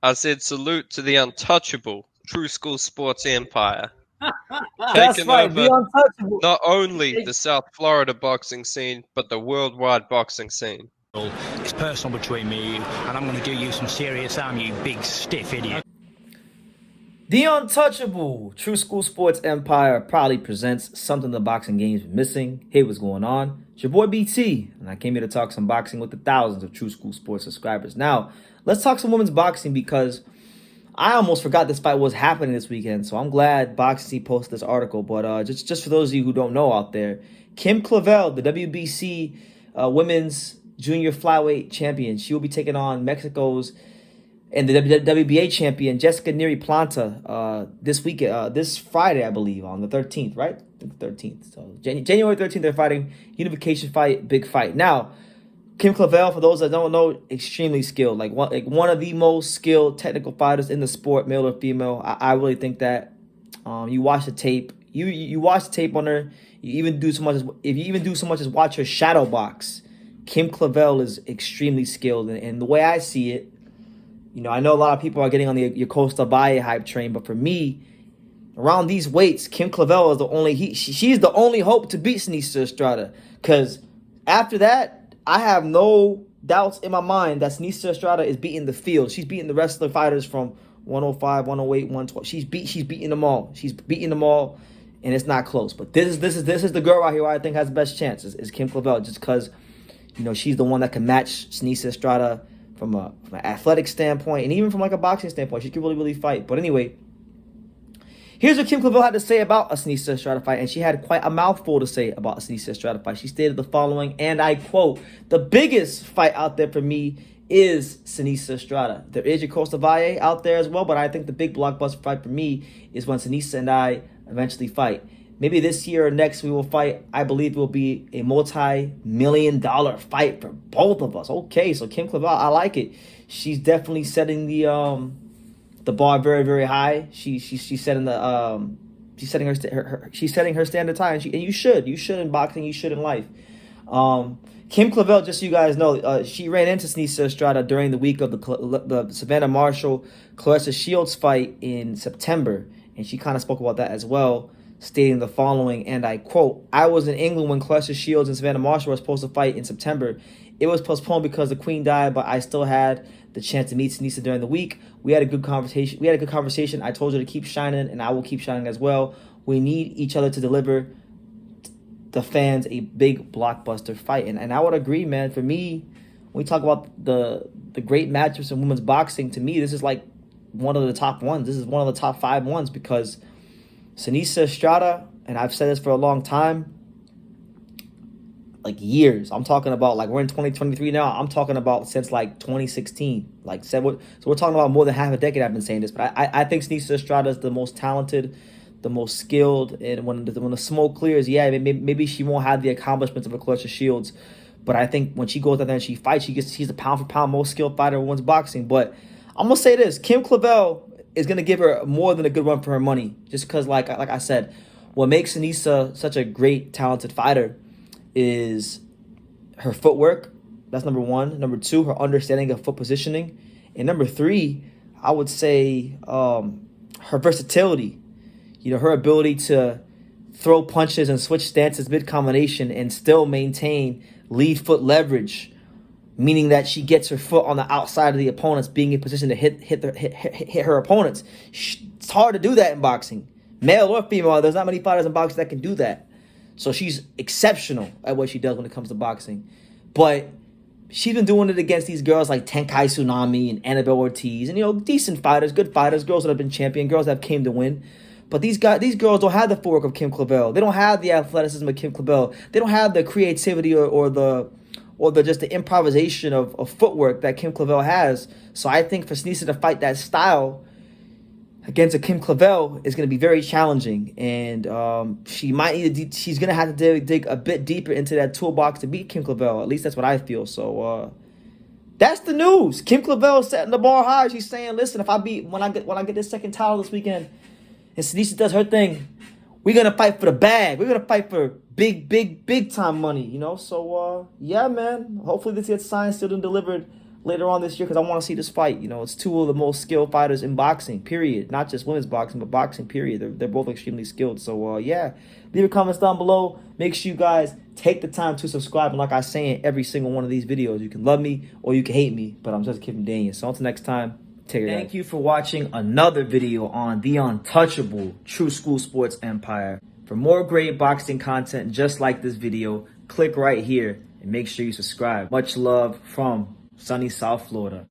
I said salute to the untouchable True School Sports Empire, That's taking right, the over untouchable. not only the South Florida boxing scene, but the worldwide boxing scene. It's personal between me and you, and I'm going to do you some serious harm, you big stiff idiot. The untouchable True School Sports Empire proudly presents something the boxing game's been missing. Hey, what's going on? It's your boy BT, and I came here to talk some boxing with the thousands of True School Sports subscribers. Now, let's talk some women's boxing because I almost forgot this fight was happening this weekend, so I'm glad Boxing posted this article. But just for those of you who don't know out there, Kim Clavel, the WBC Women's Junior Flyweight Champion, she will be taking on Mexico's and the WBA champion Jessica Nery Planta this weekend, this Friday, I believe, on the 13th, right? The 13th. So January 13th, they're fighting unification fight, big fight. Now, Kim Clavel, for those that don't know, extremely skilled, like one of the most skilled technical fighters in the sport, male or female. I really think that. You watch the tape, you watch the tape on her. You even do so much as if you even do so much as watch her shadow box. Kim Clavel is extremely skilled, and the way I see it, I know a lot of people are getting on the Yocosta Valle hype train, but for me, around these weights, Kim Clavel is the only she's the only hope to beat Seniesa Estrada. Because after that, I have no doubts in my mind that Seniesa Estrada is beating the field. She's beating the rest of the fighters from 105, 108, 112. She's beating them all. She's beating them all, and it's not close. But this is the girl right here who I think has the best chance is Kim Clavel, just because she's the one that can match Seniesa Estrada from an athletic standpoint, and even from like a boxing standpoint. She can really fight. But anyway, here's what Kim Clavel had to say about a Seniesa Estrada fight, and she had quite a mouthful to say about a Seniesa Estrada fight. She stated the following, and I quote, "The biggest fight out there for me is Seniesa Estrada. There is Yocosta Valle out there as well, but I think the big blockbuster fight for me is when Seniesa and I eventually fight. Maybe this year or next we will fight. I believe it will be a multi-million-dollar fight for both of us." Okay, so Kim Clavel, I like it. She's definitely setting the bar very high. She's setting the she's setting her standard high, and you should in boxing, you should in life. Kim Clavel, just so you guys know, she ran into Seniesa Estrada during the week of the Savannah Marshall Claressa Shields fight in September, and she kind of spoke about that as well, stating the following, and I quote, "I was in England when Claressa Shields and Savannah Marshall were supposed to fight in September. It was postponed because the Queen died, but I still had the chance to meet Seniesa during the week. We had a good conversation. I told her to keep shining, and I will keep shining as well. We need each other to deliver the fans a big blockbuster fight." And I would agree, man. For me, when we talk about the great matchups in women's boxing, to me, this is like one of the top ones. This is one of the top 5 ones, because Seniesa Estrada, and I've said this for a long time, like years. I'm talking about, like, we're in 2023 now. I'm talking about since like 2016. So we're talking about more than half a decade I've been saying this. But I think Seniesa Estrada is the most talented, the most skilled, and when the smoke clears, yeah, maybe she won't have the accomplishments of a Claressa Shields, but I think when she goes out there and she fights, she's the pound for pound most skilled fighter in women's boxing. But I'm gonna say this: Kim Clavel is gonna give her more than a good run for her money, just because, like I said, what makes Seniesa such a great, talented fighter is her footwork. That's number one. Number two, her understanding of foot positioning, and number three, I would say her versatility. Her ability to throw punches and switch stances mid-combination and still maintain lead foot leverage, meaning that she gets her foot on the outside of the opponents, being in position to hit her opponents. It's hard to do that in boxing. Male or female, there's not many fighters in boxing that can do that. So she's exceptional at what she does when it comes to boxing. But she's been doing it against these girls like Tenkai Tsunami and Annabelle Ortiz, and decent fighters, good fighters, girls that have been champion, girls that came to win. But these girls don't have the footwork of Kim Clavel. They don't have the athleticism of Kim Clavel. They don't have the creativity or the just the improvisation of footwork that Kim Clavel has. So I think for Seniesa to fight that style against a Kim Clavel is going to be very challenging, and she's going to have to dig a bit deeper into that toolbox to beat Kim Clavel. At least that's what I feel. So that's the news. Kim Clavel is setting the bar high. She's saying, "Listen, if when I get this second title this weekend, and Seniesa does her thing, we're gonna fight for the bag. We're gonna fight for big time money." So yeah, man. Hopefully this gets signed, sealed, and delivered later on this year because I want to see this fight. You know, it's two of the most skilled fighters in boxing, period. Not just women's boxing, but boxing, period. They're both extremely skilled. So, yeah, leave your comments down below. Make sure you guys take the time to subscribe. And like I say in every single one of these videos, you can love me or you can hate me, but I'm just Kevin Daniel. So until next time, take care. Thank you for watching another video on the untouchable True School Sports Empire. For more great boxing content just like this video, click right here and make sure you subscribe. Much love from sunny South Florida.